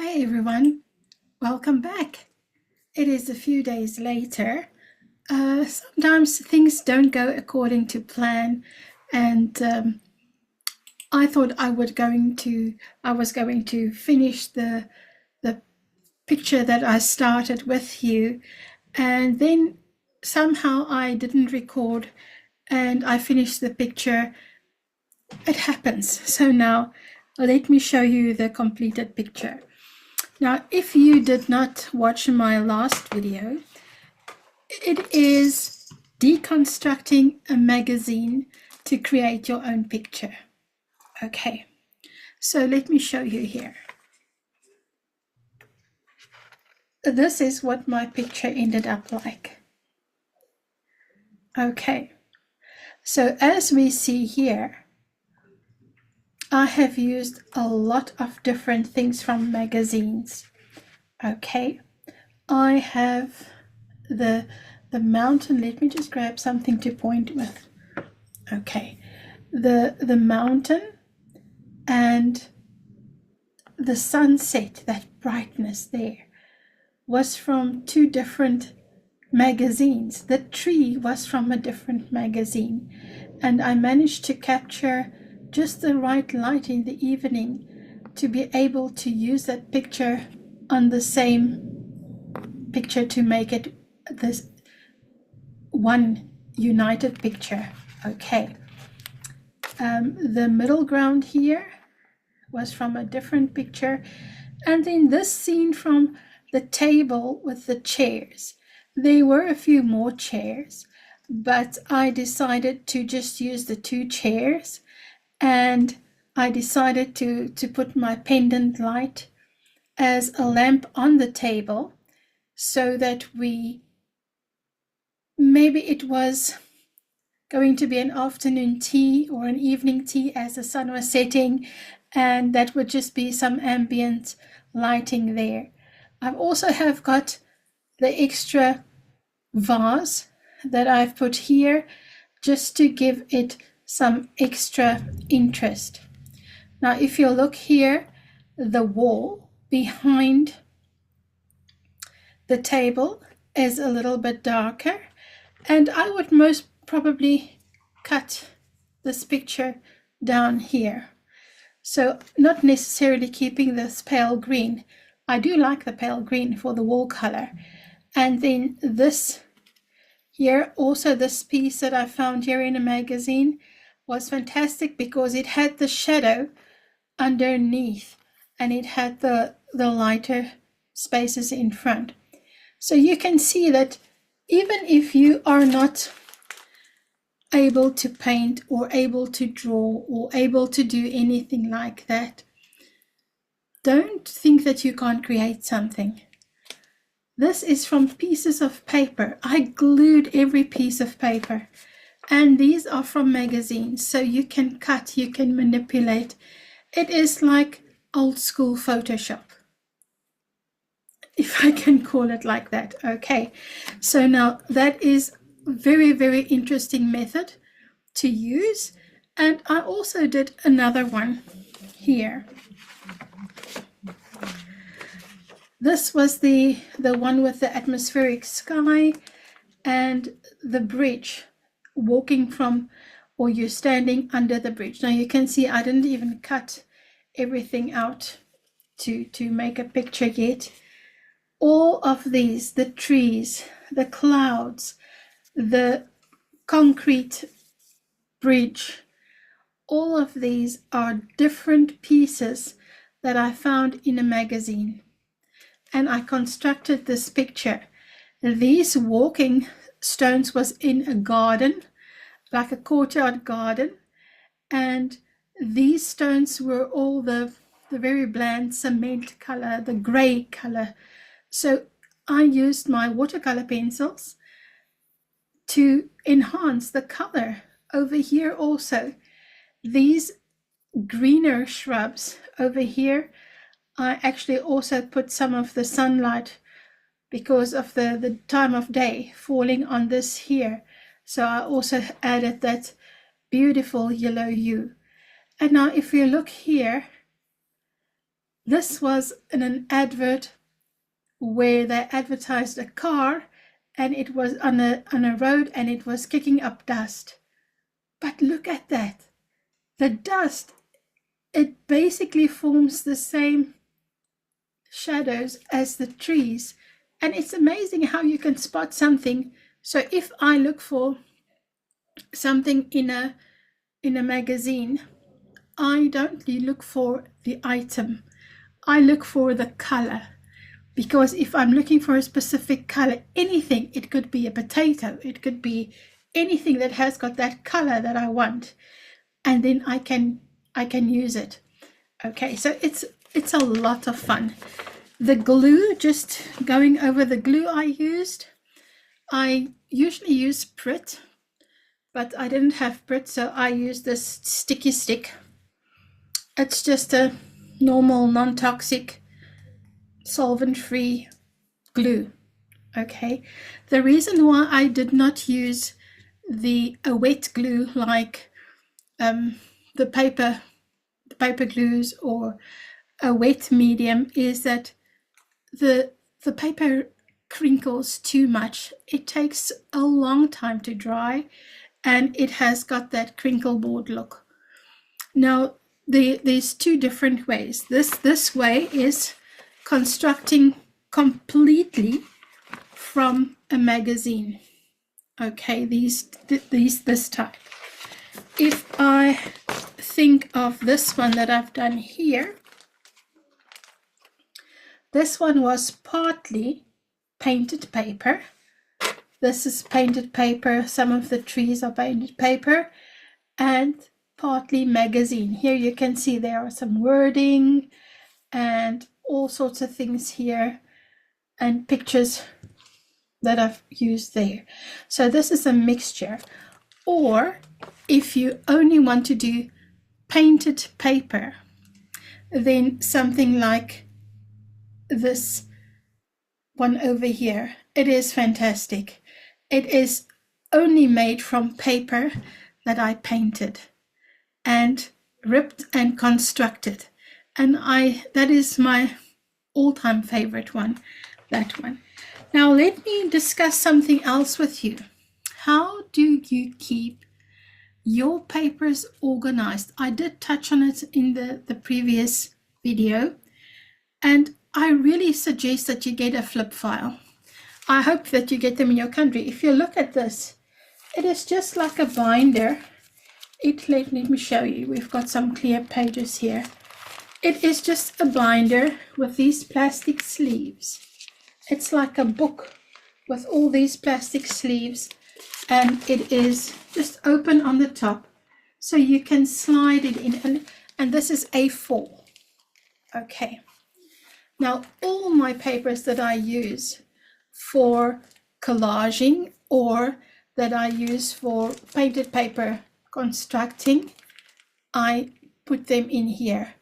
Hi everyone, welcome back. It is a few days later. Sometimes things don't go according to plan, and I thought I was going to finish the picture that I started with you, and then somehow I didn't record, and I finished the picture. It happens. So now let me show you the completed picture. Now, if you did not watch my last video, it is deconstructing a magazine to create your own picture. Okay, so let me show you here. This is what my picture ended up like. Okay, so as we see here, I have used a lot of different things from magazines. Okay, I have the mountain. Let me just grab something to point with. Okay, the mountain and the sunset, that brightness there, was from two different magazines. The tree was from a different magazine, and I managed to capture just the right light in the evening to be able to use that picture on the same picture to make it this one united picture. Okay, the middle ground here was from a different picture, and then this scene from the table with the chairs. There were a few more chairs, but I decided to just use the two chairs, and I decided to put my pendant light as a lamp on the table, so that maybe it was going to be an afternoon tea or an evening tea as the sun was setting, and that would just be some ambient lighting there. I also have got the extra vase that I've put here just to give it some extra interest. Now, if you look here, the wall behind the table is a little bit darker, and I would most probably cut this picture down here. So not necessarily keeping this pale green. I do like the pale green for the wall color. And then this here, also this piece that I found here in a magazine was fantastic because it had the shadow underneath and it had the lighter spaces in front. So you can see that even if you are not able to paint or able to draw or able to do anything like that, don't think that you can't create something. This is from pieces of paper. I glued every piece of paper, and these are from magazines, so you can cut, you can manipulate. It is like old school Photoshop, if I can call it like that. Okay, so now that is a very, very interesting method to use. And I also did another one here. This was the one with the atmospheric sky and the bridge, walking from, or you're standing under the bridge. Now you can see I didn't even cut everything out to make a picture yet. All of these, the trees, the clouds, the concrete bridge, all of these are different pieces that I found in a magazine. And I constructed this picture. These walking stones was in a garden, like a courtyard garden, and these stones were all the very bland cement color, the gray color. So I used my watercolor pencils to enhance the color. Over here also, these greener shrubs over here, I actually also put some of the sunlight because of the time of day falling on this here. So I also added that beautiful yellow hue. And now if you look here, This was in an advert where they advertised a car, and it was on a road, and it was kicking up dust. But look at that. The dust, it basically forms the same shadows as the trees. And it's amazing how you can spot something. So if I look for something in a magazine, I don't look for the item. I look for the color. Because if I'm looking for a specific color, anything, it could be a potato, it could be anything that has got that color that I want, and then I can use it. Okay, so it's a lot of fun. The glue, just going over the glue I used, I usually use Prit, but I didn't have Prit, so I used this sticky stick. It's just a normal non-toxic solvent-free glue. Okay, the reason why I did not use a wet glue like the paper glues or a wet medium is that the paper crinkles too much. It takes a long time to dry, and it has got that crinkle board look. Now there's two different ways. This way is constructing completely from a magazine. Okay, this type. If I think of this one that I've done here, this one was partly painted paper. This is painted paper. Some of the trees are painted paper, and partly magazine. Here you can see there are some wording and all sorts of things here, and pictures that I've used there. So this is a mixture. Or if you only want to do painted paper, then something like this one over here, it is fantastic. It is only made from paper that I painted and ripped and constructed. And that is my all-time favorite one, that one. Now let me discuss something else with you. How do you keep your papers organized? I did touch on it in the previous video, and I really suggest that you get a flip file. I hope that you get them in your country. If you look at this, it is just like a binder. Let me show you. We've got some clear pages here. It is just a binder with these plastic sleeves. It's like a book with all these plastic sleeves, and it is just open on the top, so you can slide it in. And this is A4. Okay. Now, all my papers that I use for collaging or that I use for painted paper constructing, I put them in here.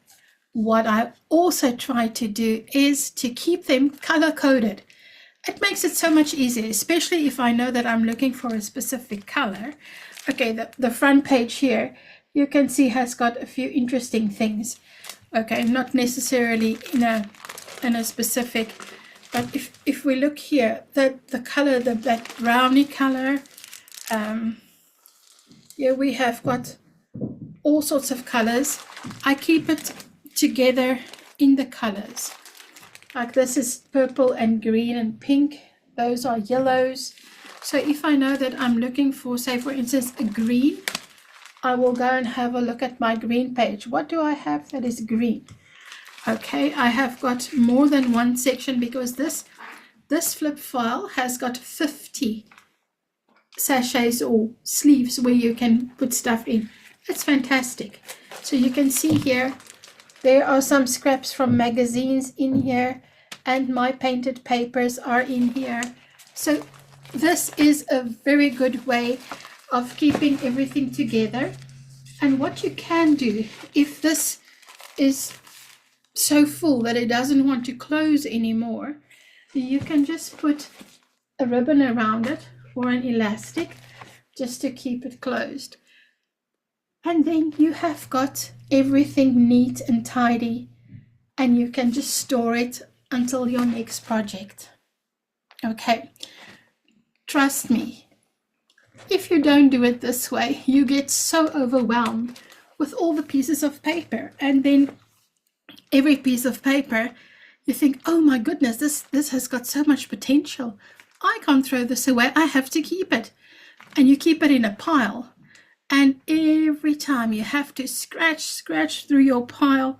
What I also try to do is to keep them color-coded. It makes it so much easier, especially if I know that I'm looking for a specific color. Okay, the front page here, you can see has got a few interesting things. Okay, not necessarily in a specific, but if we look here, the color, that browny color, here we have got all sorts of colors. I keep it together in the colors. Like this is purple and green and pink. Those are yellows. So if I know that I'm looking for, say for instance, a green, I will go and have a look at my green page. What do I have that is green? Okay, I have got more than one section because this flip file has got 50 sachets or sleeves where you can put stuff in. It's fantastic. So you can see here, there are some scraps from magazines in here, and my painted papers are in here. So this is a very good way of keeping everything together. And what you can do, if this is so full that it doesn't want to close anymore, you can just put a ribbon around it or an elastic just to keep it closed. And then you have got everything neat and tidy and you can just store it until your next project. Okay, trust me, if you don't do it this way, you get so overwhelmed with all the pieces of paper, and then every piece of paper you think, oh my goodness, this has got so much potential. I can't throw this away. I have to keep it. And you keep it in a pile. And every time you have to scratch through your pile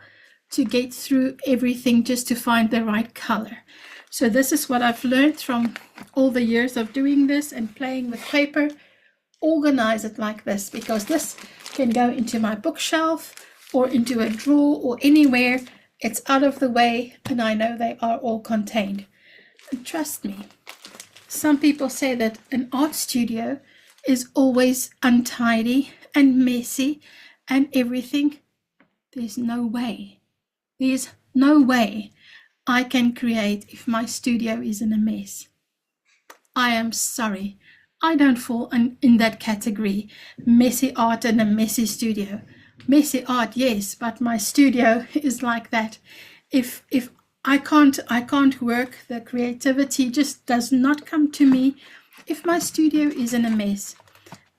to get through everything just to find the right color. So this is what I've learned from all the years of doing this and playing with paper. Organize it like this, because this can go into my bookshelf or into a drawer or anywhere. It's out of the way, and I know they are all contained. And trust me, some people say that an art studio is always untidy and messy and everything. There's no way. There's no way I can create if my studio is in a mess. I am sorry. I don't fall in that category. Messy art and a messy studio. Messy art, yes, but my studio is like that. If I can't work, the creativity just does not come to me if my studio is in a mess.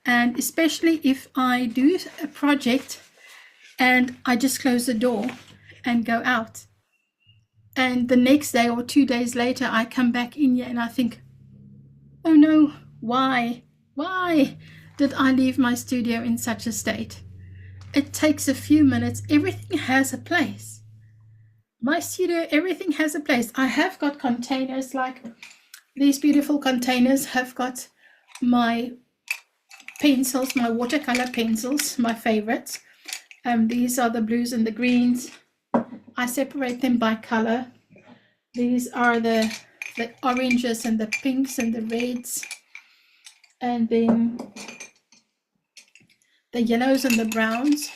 And especially if I do a project and I just close the door and go out, and the next day or 2 days later I come back in here and I think, oh no, why did I leave my studio in such a state? It takes a few minutes. Everything has a place. My studio, everything has a place. I have got containers, like these beautiful containers have got my pencils, my watercolor pencils, my favorites. These are the blues and the greens. I separate them by color. These are the oranges and the pinks and the reds, and then the yellows and the browns.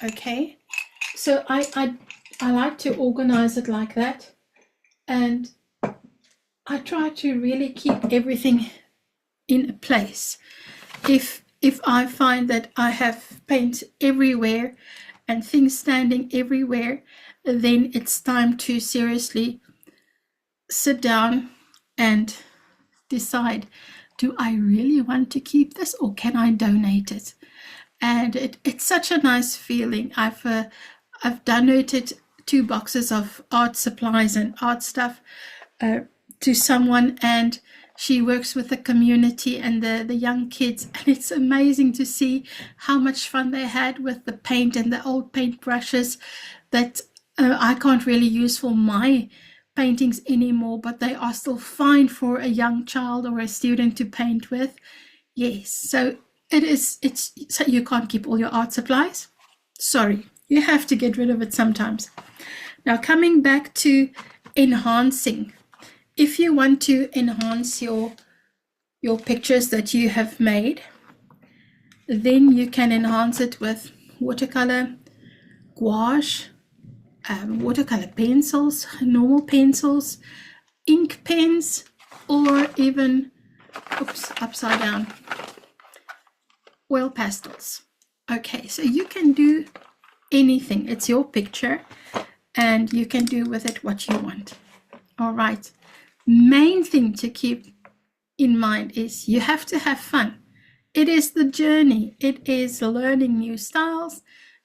Okay, so I like to organize it like that, and I try to really keep everything in a place. If I find that I have paint everywhere and things standing everywhere, then it's time to seriously sit down and decide, do I really want to keep this, or can I donate it? And it's such a nice feeling. I've donated 2 boxes of art supplies and art stuff to someone, and she works with the community and the young kids, and it's amazing to see how much fun they had with the paint and the old paint brushes that I can't really use for my paintings anymore, but they are still fine for a young child or a student to paint with. Yes, so it's so you can't keep all your art supplies. Sorry, you have to get rid of it sometimes. Now, coming back to enhancing. If you want to enhance your pictures that you have made, then you can enhance it with watercolor, gouache, watercolor pencils, normal pencils, ink pens, or even, upside down, oil pastels. Okay, so you can do anything. It's your picture, and you can do with it what you want. All right. Main thing to keep in mind is you have to have fun. It is the journey. It is learning new styles,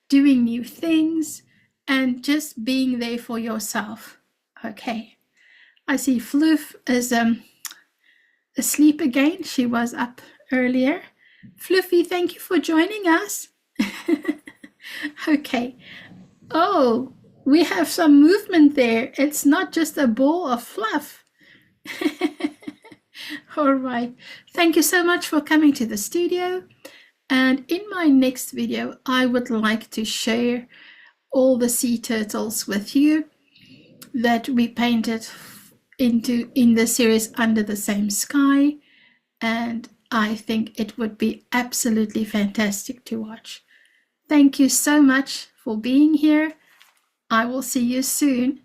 doing new things, and just being there for yourself. Okay. I see Floof is asleep again. She was up earlier. Floofy, thank you for joining us. Okay. Oh, we have some movement there. It's not just a ball of fluff. All right. Thank you so much for coming to the studio. And in my next video, I would like to share all the sea turtles with you that we painted in the series Under the Same Sky. And I think it would be absolutely fantastic to watch. Thank you so much for being here. I will see you soon.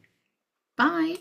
Bye.